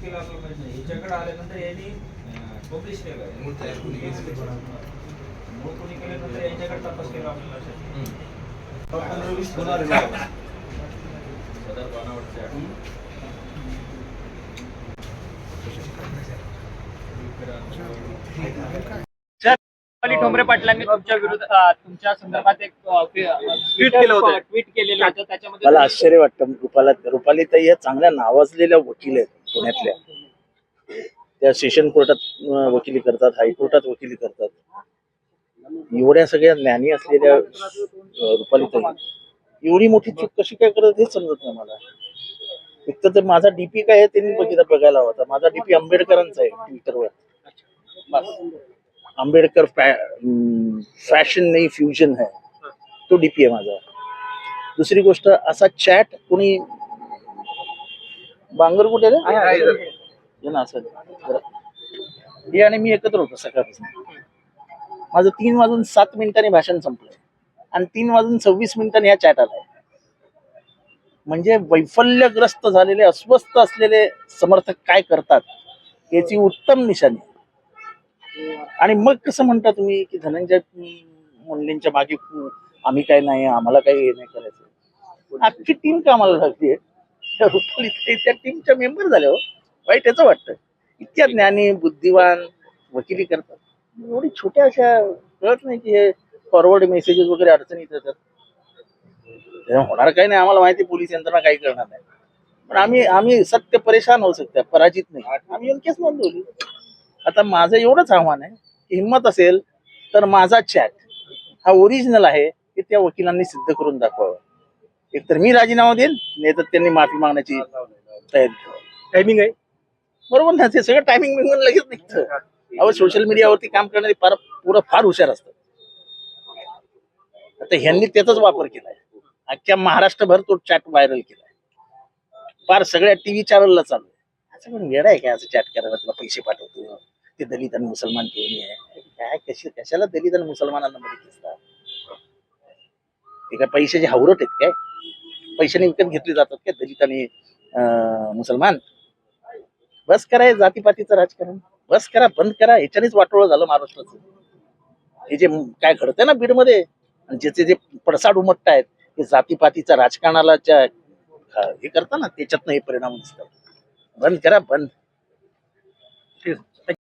वकील आपल्याला माहित नाही. याच्याकडे आल्यानंतर यांनी पब्लिश केलं मूळ कोणी केल्यानंतर यांच्याकडे तपास केला आपल्या लक्षात. सदर बनावटच्या ठोंबरे पाटलांनी तुमच्या संदर्भात एक ट्विट केलं होतं. त्याच्यामध्ये मला आश्चर्य वाटतं. रुपालीताई या चांगल्या नावाजलेल्या वकील आहेत पुण्यातल्या. त्या सेशन कोर्टात वकिली करतात, हायकोर्टात वकिली करतात. एवढ्या सगळ्या ज्ञानी असलेल्या रुपालीताई एवढी मोठी चूक कशी काय करत हे समजत नाही मला. एक तर माझा डीपी काय आहे त्यांनी बघायला होता. माझा डीपी आंबेडकरांचा आहे ट्विटरवर. आंबेडकर फॅशन नाही फ्युजन है, तो डीपी आहे माझा. दुसरी गोष्ट, असा चॅट कोणी बांगर कुठे ना असं हे आणि मी एकत्र होतो सकाळपासून. माझं 3:07 भाषण संपलंय आणि 3:26 ह्या चॅट आलाय. म्हणजे वैफल्यग्रस्त झालेले, अस्वस्थ असलेले समर्थक काय करतात याची उत्तम निशाणी. आणि मग कसं म्हणता तुम्ही की धनंजय मुंडेंच्या मागे आम्ही काय नाही, आम्हाला काही हे नाही करायचं. अख्खी टीम कामाला लागली. त्या टीमच्या मेंबर झाल्या. हो, वाईट याचं वाटतं. इतक्या ज्ञानी बुद्धिवान वकिली करतात, एवढी छोट्या अशा कळत नाही की हे फॉरवर्ड मेसेजेस वगैरे अडचणीत येतात. होणार काही नाही, आम्हाला माहिती पोलीस यंत्रणा काही करणार नाही. पण आम्ही सत्य परेशान होऊ शकतो, पराजित नाही. आम्ही केस नोंदवली. आता माझं एवढंच आव्हान आहे की हिंमत असेल तर माझा चॅट हा ओरिजिनल आहे हे त्या वकिलांनी सिद्ध करून दाखवावं. एकतर मी राजीनामा देईन, नाही तर त्यांनी माफी मागण्याची तयारी ठेवा. टायमिंग आहे बरोबर ना? ते सगळं टायमिंग बिंगून लगेच निघतं. अहो, सोशल मीडियावरती काम करणारे फार हुशार असतात. आता ह्यांनी त्याचाच वापर केलाय. अख्ख्या महाराष्ट्रभर तो चॅट व्हायरल केलाय. फार सगळ्या टीव्ही चॅनलला चालू आहे. असं पण वेळ आहे काय असं चॅट करायला? तुला पैसे पाठवतो, ते दलित आणि मुसलमान घेऊन ये. काय कशाला दलित आणि मुसलमानांना मध्ये दिसतात? ते काय पैशाचे हावरट आहेत काय? पैशाने विकत घेतले जातात काय दलित आणि मुसलमान? बस करा जातीपातीचं राजकारण. बस करा, बंद करा. ह्याच्यानेच वाटोळं झालं महाराष्ट्राचं. हे जे काय घडतंय ना बीडमध्ये, ज्याचे जे पडसाद उमटतायत ते जातीपातीच्या राजकारणाला हे करता ना, त्याच्यातनं हे परिणाम दिसतात. बंद करा, बंद.